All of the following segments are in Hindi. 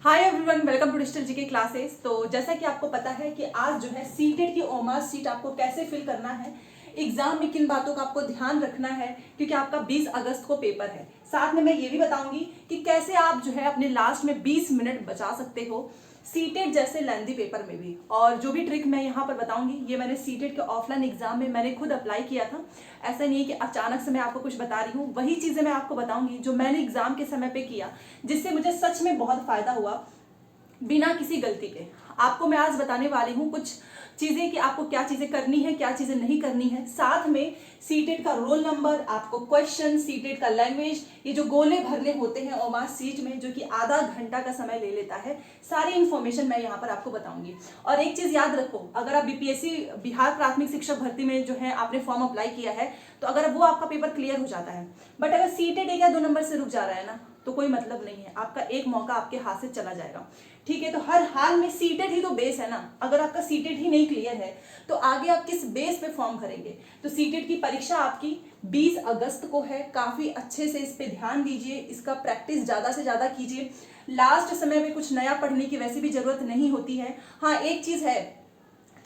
Hi everyone, welcome to digital GK classes. तो जैसा कि आपको पता है कि आज जो है सीटेट की ओमार सीट आपको कैसे फिल करना है, एग्जाम में किन बातों का आपको ध्यान रखना है, क्योंकि आपका 20 अगस्त को पेपर है। साथ में मैं ये भी बताऊंगी कि कैसे आप जो है अपने लास्ट में 20 मिनट बचा सकते हो सीटेट जैसे लेंथी पेपर में भी। और जो भी ट्रिक मैं यहाँ पर बताऊंगी ये मैंने सीटेट के ऑफलाइन एग्जाम में मैंने खुद अप्लाई किया था। ऐसा नहीं है कि अचानक से मैं आपको कुछ बता रही हूँ, वही चीजें मैं आपको बताऊंगी जो मैंने एग्जाम के समय पे किया, जिससे मुझे सच में बहुत फायदा हुआ बिना किसी गलती के। आपको मैं आज बताने वाली हूँ कुछ चीजें कि आपको क्या चीजें करनी है, क्या चीजें नहीं करनी है। साथ में सीटेट का रोल नंबर, आपको क्वेश्चन, सीटेट का लैंग्वेज, ये जो गोले भरने होते हैं ओमार सीट में जो कि आधा घंटा का समय ले लेता है, सारी इंफॉर्मेशन मैं यहाँ पर आपको बताऊंगी। और एक चीज याद रखो, अगर आप बीपीएससी बिहार प्राथमिक शिक्षक भर्ती में जो है आपने फॉर्म अप्लाई किया है तो अगर वो आपका पेपर क्लियर हो जाता है, बट अगर सीटेट 1 या 2 नंबर से रुक जा रहा है ना तो कोई मतलब नहीं है, आपका एक मौका आपके हाथ से चला जाएगा। ठीक है, तो हर हाल में सीटेट ही तो बेस है ना। अगर आपका सीटेट ही नहीं क्लियर है तो आगे आप किस बेस पे फॉर्म भरेंगे। तो सीटेट की परीक्षा आपकी 20 अगस्त को है। काफी अच्छे से इस पे ध्यान दीजिए, इसका प्रैक्टिस ज्यादा से ज्यादा कीजिए। लास्ट समय में कुछ नया पढ़ने की वैसे भी जरूरत नहीं होती है। हाँ, एक चीज है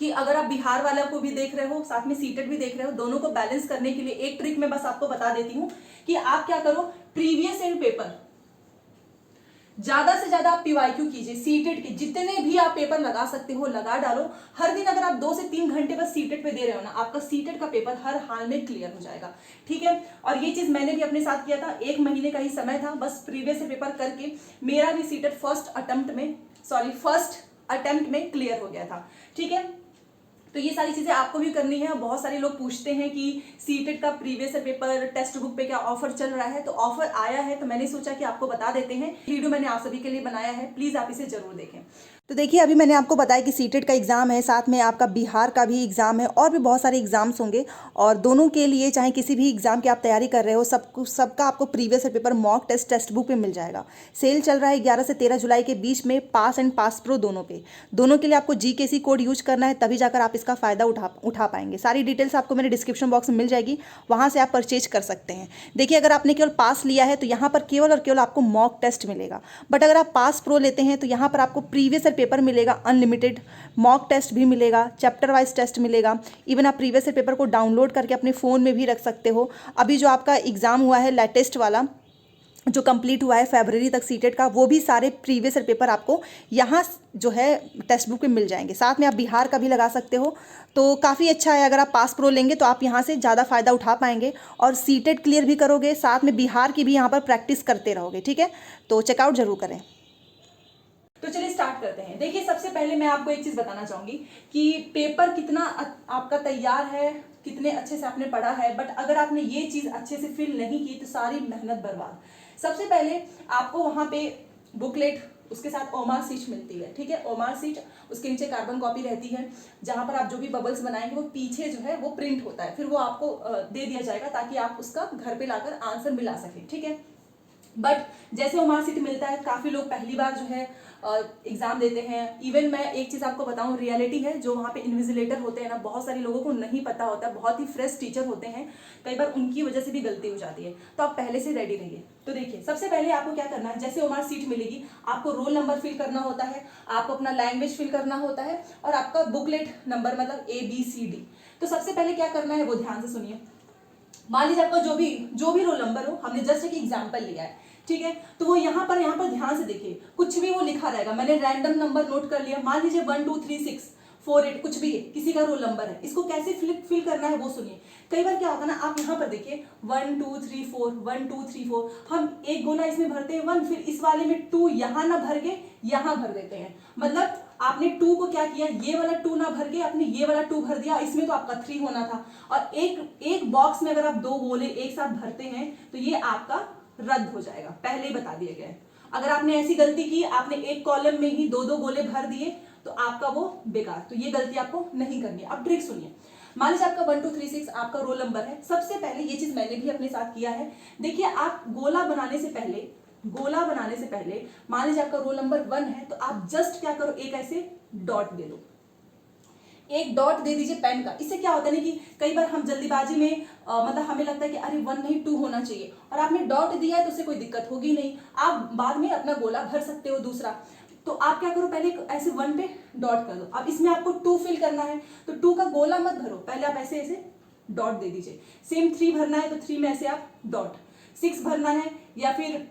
कि अगर आप बिहार वाला को भी देख रहे हो, साथ में सीटेट भी देख रहे हो, दोनों को बैलेंस करने के लिए एक ट्रिक मैं बस आपको बता देती हूँ कि आप क्या करो, प्रीवियस ईयर पेपर ज्यादा से ज्यादा आप पीवाईक्यू कीजिए। सीटेट के जितने भी आप पेपर लगा सकते हो लगा डालो। हर दिन अगर आप 2 से 3 घंटे बस सीटेट पे दे रहे हो ना, आपका सीटेट का पेपर हर हाल में क्लियर हो जाएगा। ठीक है, और ये चीज मैंने भी अपने साथ किया था। 1 महीने का ही समय था, बस प्रीवियस पेपर करके मेरा भी सीटेट फर्स्ट अटेम्प्ट में क्लियर हो गया था। ठीक है, तो ये सारी चीजें आपको भी करनी है। बहुत सारे लोग पूछते हैं कि सीटेट का प्रीवियस पेपर टेक्स्ट बुक पे क्या ऑफर चल रहा है, तो ऑफर आया है तो मैंने सोचा कि आपको बता देते हैं। वीडियो मैंने आप सभी के लिए बनाया है, प्लीज आप इसे जरूर देखें। तो देखिए, अभी मैंने आपको बताया कि सीटेट का एग्जाम है, साथ में आपका बिहार का भी एग्जाम है और भी बहुत सारे एग्जाम्स होंगे। और दोनों के लिए चाहे किसी भी एग्जाम की आप तैयारी कर रहे हो, सबका आपको previous paper mock test book पे मिल जाएगा। सेल चल रहा है 11 से 13 जुलाई के बीच में, पास एंड पास प्रो दोनों के लिए आपको जीकेसी कोड यूज करना है, तभी जाकर आप इसका फायदा उठा पाएंगे। सारी डिटेल्स आपको मेरे डिस्क्रिप्शन बॉक्स में मिल जाएगी, वहां से आप परचेज कर सकते हैं। देखिए, अगर आपने केवल पास लिया है तो यहाँ पर केवल और केवल आपको मॉक टेस्ट मिलेगा, बट अगर आप पास प्रो लेते हैं तो यहाँ पर आपको प्रीवियस पेपर मिलेगा अनलिमिटेड, मॉक टेस्ट भी मिलेगा, चैप्टर वाइज टेस्ट मिलेगा। इवन आप प्रीवियस पेपर को डाउनलोड करके अपने फ़ोन में भी रख सकते हो। अभी जो आपका एग्ज़ाम हुआ है लेटेस्ट वाला, जो कंप्लीट हुआ है फरवरी तक सीटेट का, वो भी सारे प्रीवियस पेपर आपको यहाँ जो है टेक्स्ट बुक में मिल जाएंगे। साथ में आप बिहार का भी लगा सकते हो, तो काफ़ी अच्छा है। अगर आप पास प्रो लेंगे तो आप यहाँ से ज़्यादा फायदा उठा पाएंगे और सीटेट क्लियर भी करोगे, साथ में बिहार की भी यहाँ पर प्रैक्टिस करते रहोगे। ठीक है, तो चेकआउट जरूर करें। तो चलिए स्टार्ट करते हैं। देखिए, सबसे पहले मैं आपको एक चीज बताना चाहूंगी कि पेपर कितना आपका तैयार है, कितने अच्छे से आपने पढ़ा है, बट अगर आपने ये चीज अच्छे से फिल नहीं की तो सारी मेहनत बर्बाद। सबसे पहले आपको वहां पे बुकलेट, उसके साथ ओमार सीट मिलती है। ठीक है, ओमार सीट, उसके नीचे कार्बन कॉपी रहती है जहां पर आप जो भी बबल्स बनाएंगे वो पीछे जो है वो प्रिंट होता है, फिर वो आपको दे दिया जाएगा ताकि आप उसका घर पे लाकर आंसर मिला सकें। ठीक है, बट जैसे ओमार सीट मिलता है, काफी लोग पहली बार जो है एग्जाम देते हैं। इवन मैं एक चीज आपको बताऊं, रियलिटी है, जो वहाँ पे इन्विजिलेटर होते हैं ना, बहुत सारे लोगों को नहीं पता होता, बहुत ही फ्रेश टीचर होते हैं, कई बार उनकी वजह से भी गलती हो जाती है, तो आप पहले से रेडी रहिए। तो देखिए, सबसे पहले आपको क्या करना है, जैसे ओमार सीट मिलेगी आपको रोल नंबर फिल करना होता है, आपको अपना लैंग्वेज फिल करना होता है और आपका बुकलेट नंबर, मतलब ABCD। तो सबसे पहले क्या करना है वो ध्यान से सुनिए। मान लीजिए आपका जो भी रोल नंबर हो, हमने जस्ट एक एग्जांपल लिया है। ठीक है, तो वो यहाँ पर ध्यान से देखिए, कुछ भी वो लिखा रहेगा। मैंने रैंडम नंबर नोट कर लिया, मान लीजिए 1 2 3 6 4 8 कुछ भी है, किसी का रोल नंबर है, इसको कैसे फिल करना है वो सुनिए। कई बार क्या होता है ना, आप यहाँ पर देखिए 1 2 3 4 1 2 3 4, हम एक गोला इसमें भरते हैं 1, फिर इस वाले में 2 यहाँ ना भर के यहाँ भर देते हैं। मतलब आपने 2 को क्या किया, ये वाला 2 ना भर के आपने ये वाला 2 भर दिया, इसमें तो आपका 3 होना था। और एक बॉक्स में अगर आप 2 गोले एक साथ भरते हैं तो ये आपका रद्द हो जाएगा, पहले ही बता दिया गया है। अगर आपने ऐसी गलती की, आपने एक कॉलम में ही 2 2 गोले भर दिए तो आपका वो बेकार, तो ये गलती आपको नहीं करनी है। अब ट्रिक सुनिए। मान लीजिए आपका 1 2 3 6 आपका रोल नंबर है। सबसे पहले ये चीज मैंने भी अपने साथ किया है। देखिए, आप गोला बनाने से पहले मान लीजिए आपका रोल नंबर 1 है, तो आप जस्ट क्या करो, एक ऐसे डॉट दे दो, एक डॉट दे दीजिए पेन का। इससे क्या होता है ना कि कई बार हम जल्दीबाजी में मतलब हमें लगता है कि अरे 1 नहीं 2 होना चाहिए, और आपने डॉट दिया है तो उससे कोई दिक्कत होगी नहीं, आप बाद में अपना गोला भर सकते हो दूसरा। तो आप क्या करो, पहले ऐसे 1 पे डॉट कर दो। अब इसमें आपको 2 फिल करना है, तो 2 का गोला मत भरो, पहले आप ऐसे ऐसे डॉट दे दीजिए। सेम 3 भरना है तो 3 में ऐसे आप डॉट, 6 भरना है या फिर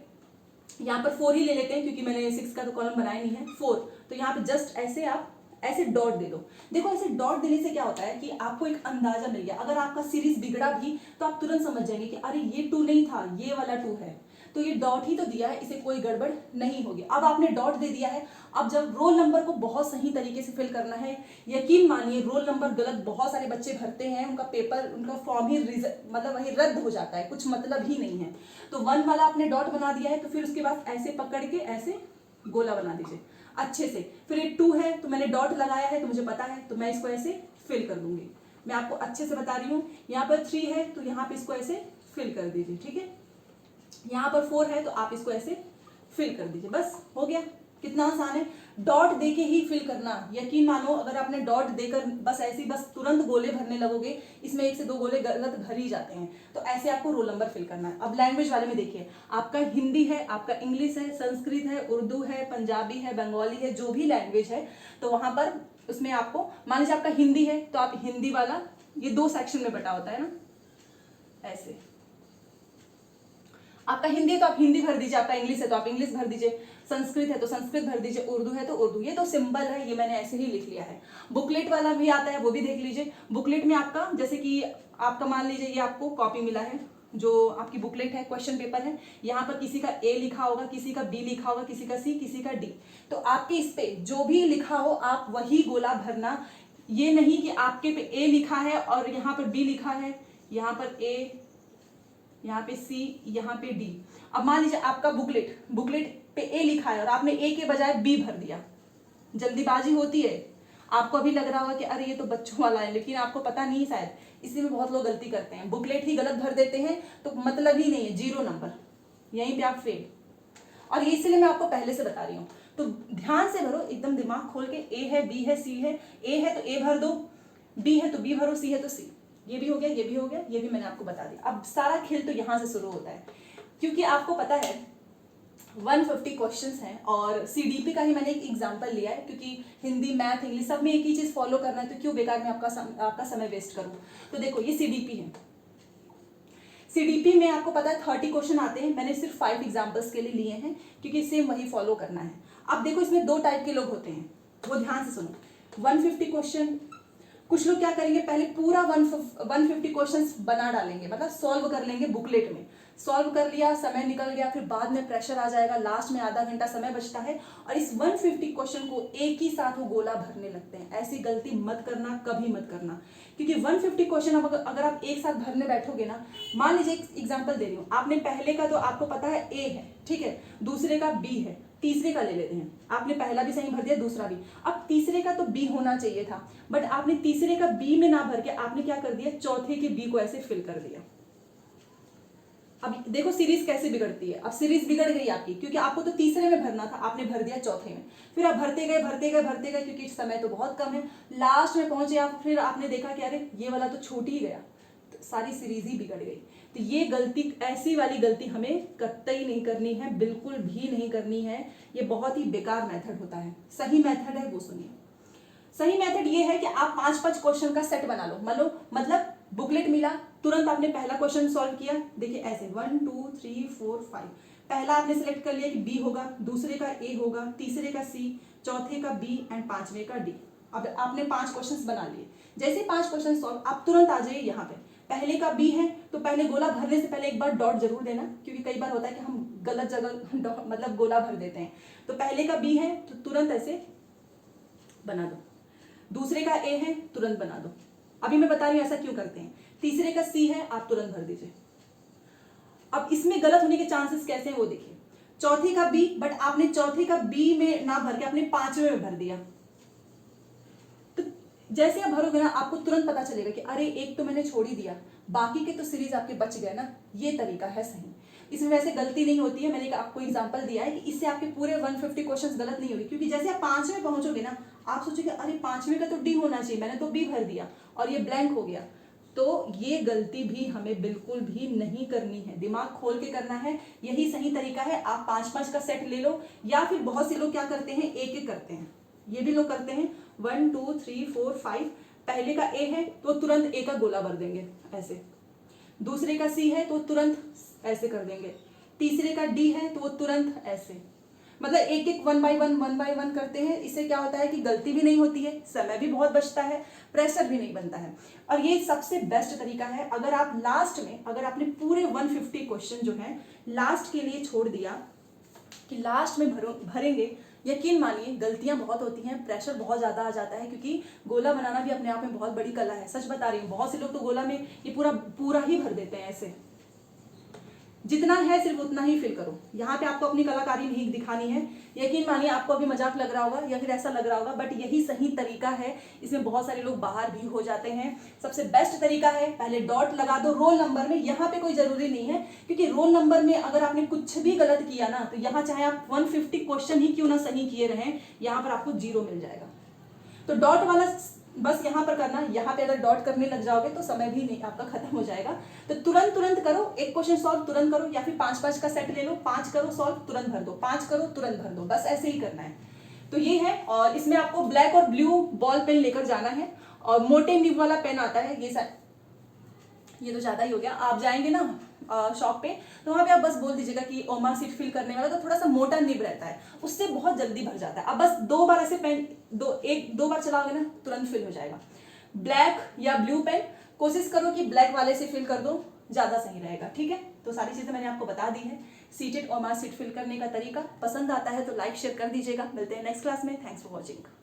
यहाँ पर 4 ही ले लेते हैं क्योंकि मैंने 6 का तो कॉलम बनाया नहीं है, 4, तो यहाँ पे जस्ट ऐसे आप ऐसे डॉट दे दो। देखो ऐसे डॉट देने से क्या होता है कि आपको एक अंदाजा मिल गया, अगर आपका सीरीज बिगड़ा भी तो आप तुरंत समझ जाएंगे कि अरे ये 2 नहीं था, ये वाला 2 है, तो ये डॉट ही तो दिया है, इसे कोई गड़बड़ नहीं होगी। अब आपने डॉट दे दिया है, अब जब रोल नंबर को बहुत सही तरीके से फिल करना है, यकीन मानिए रोल नंबर गलत बहुत सारे बच्चे भरते हैं, उनका पेपर, उनका फॉर्म ही मतलब वही रद्द हो जाता है, कुछ मतलब ही नहीं है। तो 1 वाला आपने डॉट बना दिया है, तो फिर उसके बाद ऐसे पकड़ के ऐसे गोला बना दीजिए अच्छे से। फिर ये 2 है तो मैंने डॉट लगाया है तो मुझे पता है, तो मैं इसको ऐसे फिल कर दूंगी। मैं आपको अच्छे से बता रही हूँ। यहाँ पर 3 है तो यहाँ पे इसको ऐसे फिल कर दीजिए, ठीक है। यहाँ पर 4 है तो आप इसको ऐसे फिल कर दीजिए, बस हो गया। कितना आसान है, डॉट देके ही फिल करना। यकीन मानो अगर आपने डॉट देकर बस ऐसे बस तुरंत गोले भरने लगोगे, इसमें 1 से 2 गोले गलत भर ही जाते हैं। तो ऐसे आपको रोल नंबर फिल करना है। अब लैंग्वेज वाले में देखिए, आपका हिंदी है, आपका इंग्लिश है, संस्कृत है, उर्दू है, पंजाबी है, बंगाली है, जो भी लैंग्वेज है, तो वहां पर उसमें आपको मान लीजिए आपका हिंदी है तो आप हिंदी वाला, ये 2 सेक्शन में बटा होता है ना, ऐसे आपका हिंदी है तो आप हिंदी भर दीजिए, आपका इंग्लिश है तो आप इंग्लिश भर दीजिए, संस्कृत है तो संस्कृत भर दीजिए, उर्दू है तो उर्दू। ये तो सिंपल है, ये मैंने ऐसे ही लिख लिया है। बुकलेट वाला भी आता है, वो भी देख लीजिए। बुकलेट में आपका जैसे कि आपका मान लीजिए ये आपको कॉपी मिला है, जो आपकी बुकलेट है, क्वेश्चन पेपर है, यहाँ पर किसी का ए लिखा होगा, किसी का बी लिखा होगा, किसी का सी, किसी का डी। तो आपके इस पे जो भी लिखा हो आप वही गोला भरना। ये नहीं कि आपके पे ए लिखा है और यहाँ पर बी लिखा है, यहाँ पर ए, यहाँ पे सी, यहाँ पे डी। अब मान लीजिए आपका बुकलेट पे ए लिखा है और आपने ए के बजाय बी भर दिया, जल्दीबाजी होती है। आपको अभी लग रहा होगा कि अरे ये तो बच्चों वाला है, लेकिन आपको पता नहीं शायद, इसी में बहुत लोग गलती करते हैं, बुकलेट ही गलत भर देते हैं तो मतलब ही नहीं है, 0 नंबर, यहीं पे आप फेल। और ये इसलिए मैं आपको पहले से बता रही हूँ, तो ध्यान से भरो, एकदम दिमाग खोल के। ए है, बी है, सी है, ए है तो ए भर दो, बी है तो बी भरो, सी है तो सी। ये भी हो गया, ये भी हो गया, ये भी मैंने आपको बता दिया। अब सारा खेल तो यहाँ से शुरू होता है, क्योंकि आपको पता है 150 क्वेश्चंस हैं और सीडीपी का ही मैंने एक एग्जांपल लिया है, क्योंकि हिंदी, मैथ, इंग्लिश सब में एक ही चीज फॉलो करना है, तो क्यों बेकार में आपका समय वेस्ट करूं। तो देखो ये सीडीपी है। सीडीपी में आपको पता है 30 क्वेश्चन आते हैं, मैंने सिर्फ 5 एग्जाम्पल्स के लिए लिए हैं क्योंकि सेम वही फॉलो करना है। अब देखो इसमें 2 टाइप के लोग होते हैं, वो ध्यान से सुनो। 150 क्वेश्चन, कुछ लोग क्या करेंगे, पहले पूरा 150 क्वेश्चंस बना डालेंगे, मतलब सॉल्व कर लेंगे बुकलेट में, सॉल्व कर लिया, समय निकल गया, फिर बाद में प्रेशर आ जाएगा, लास्ट में आधा घंटा समय बचता है और इस 150 क्वेश्चन को एक ही साथ वो गोला भरने लगते हैं। ऐसी गलती मत करना, कभी मत करना, क्योंकि 150 क्वेश्चन अगर आप एक साथ भरने बैठोगे ना, मान लीजिए एक एग्जाम्पल दे रही हूँ, आपने पहले का तो आपको पता है ए है, ठीक है, दूसरे का बी है, तीसरे का ले लेते हैं, आपने पहला भी सही भर दिया, दूसरा भी। अब तीसरे का तो बी होना चाहिए था, बट आपने तीसरे का बी में ना भर के आपने क्या कर दिया, चौथे के बी को ऐसे फिल कर दिया। अब देखो सीरीज कैसे बिगड़ती है, अब सीरीज बिगड़ गई आपकी, क्योंकि आपको तो तीसरे में भरना था, आपने भर दिया चौथे में, फिर आप भरते गए भरते गए भरते गए, क्योंकि समय तो बहुत कम है, लास्ट में पहुंचे आप, फिर आपने देखा कि अरे ये वाला तो छूट ही गया, तो सारी सीरीज ही बिगड़ गई। तो ये गलती, ऐसी वाली गलती हमें कतई नहीं करनी है, बिल्कुल भी नहीं करनी है। ये बहुत ही बेकार मेथड होता है। सही मेथड है वो सुनिए। सही मेथड ये है कि आप 5-5 क्वेश्चन का सेट बना लो। मतलब बुकलेट मिला, तुरंत आपने पहला क्वेश्चन सॉल्व किया, देखिए ऐसे 1 2 3 4 5, पहला आपने सेलेक्ट कर लिया कि बी होगा, दूसरे का ए होगा, तीसरे का सी, चौथे का बी एंड पांचवे का डी। अब आपने 5 क्वेश्चन बना लिए, जैसे 5 क्वेश्चन सॉल्व, आप तुरंत आ जाइए यहाँ पे, पहले का बी है तो पहले गोला भरने से पहले एक बार डॉट जरूर देना, क्योंकि कई बार होता है कि हम गलत जगह मतलब गोला भर देते हैं। तो पहले का बी है तो तुरंत ऐसे बना दो, दूसरे का ए है तुरंत बना दो। अभी मैं बता रही हूं ऐसा क्यों करते हैं। तीसरे का सी है, आप तुरंत भर दीजिए। अब इसमें गलत होने के चांसेस कैसे हैं वो देखिए। चौथे का बी, बट आपने चौथे का बी में ना भर के आपने पांचवे में भर दिया, तो जैसे आप भरोगे ना आपको तुरंत पता चलेगा कि अरे एक तो मैंने छोड़ ही दिया, बाकी के तो सीरीज आपके बच गए ना। ये तरीका है सही। इसमें वैसे गलती नहीं होती है, मैंने आपको एग्जांपल दिया है कि इससे आपके पूरे 150 क्वेश्चंस गलत नहीं होगी, क्योंकि जैसे आप 5वें पहुंचोगे ना, आप सोचोगे अरे 5वें का तो डी होना चाहिए, मैंने तो बी भर दिया और ये ब्लैंक हो गया। तो ये गलती भी हमें बिल्कुल भी नहीं करनी है, दिमाग खोल के करना है, यही सही तरीका है। आप 5-5 का सेट ले लो, या फिर बहुत से लोग क्या करते हैं, एक एक करते हैं, ये भी लोग करते हैं 1 2 3 4 5। पहले का ए है तो तुरंत ए का गोला भर देंगे ऐसे, दूसरे का सी है तो तुरंत ऐसे कर देंगे, तीसरे का डी है तो वो तुरंत ऐसे, मतलब एक एक 1 बाय 1 करते हैं। इससे क्या होता है कि गलती भी नहीं होती है, समय भी बहुत बचता है, प्रेशर भी नहीं बनता है। और ये सबसे बेस्ट तरीका है। अगर आप लास्ट में, अगर आपने पूरे 150 क्वेश्चन जो है लास्ट के लिए छोड़ दिया कि लास्ट में भरेंगे, यकीन मानिए गलतियां बहुत होती हैं, प्रेशर बहुत ज़्यादा आ जाता है, क्योंकि गोला बनाना भी अपने आप में बहुत बड़ी कला है। सच बता रही हूँ, बहुत से लोग तो गोला में ये पूरा ही भर देते हैं ऐसे। जितना है सिर्फ उतना ही फिल करो। यहाँ पे आपको अपनी कलाकारी नहीं दिखानी है। यकीन मानिए आपको अभी मजाक लग रहा होगा या फिर ऐसा लग रहा होगा, बट यही सही तरीका है। इसमें बहुत सारे लोग बाहर भी हो जाते हैं। सबसे बेस्ट तरीका है, पहले डॉट लगा दो रोल नंबर में। यहाँ पे कोई जरूरी नहीं है, क्योंकि रोल नंबर में अगर आपने कुछ भी गलत किया ना, तो यहाँ चाहे आप 150 क्वेश्चन ही क्यों ना सही किए रहें, यहाँ पर आपको 0 मिल जाएगा। तो डॉट वाला बस यहाँ पर करना। यहाँ पे अगर डॉट करने लग जाओगे तो समय भी नहीं आपका खत्म हो जाएगा। तो तुरंत करो, एक क्वेश्चन सॉल्व तुरंत करो, या फिर 5-5 का सेट ले लो, 5 करो सॉल्व तुरंत भर दो, 5 करो तुरंत भर दो, बस ऐसे ही करना है। तो ये है। और इसमें आपको ब्लैक और ब्लू बॉल पेन लेकर जाना है, और मोटे निब वाला पेन आता है, ये तो ज्यादा ही हो गया। आप जाएंगे ना शॉप पे, तो वहाँ पे आप बस बोल दीजिएगा कि ओमा सीट फिल करने वाला, तो थोड़ा सा मोटा निब रहता है, उससे बहुत जल्दी भर जाता है। अब बस 2 बार ऐसे पेन दो बार चलाओगे ना, तुरंत फिल हो जाएगा। ब्लैक या ब्लू पेन, कोशिश करो कि ब्लैक वाले से फिल कर दो, ज्यादा सही रहेगा। ठीक है, तो सारी चीजें मैंने आपको बता दी है। सीटेड ओमा सीट फिल करने का तरीका पसंद आता है तो लाइक शेयर कर दीजिएगा। मिलते हैं नेक्स्ट क्लास में। Thanks for watching.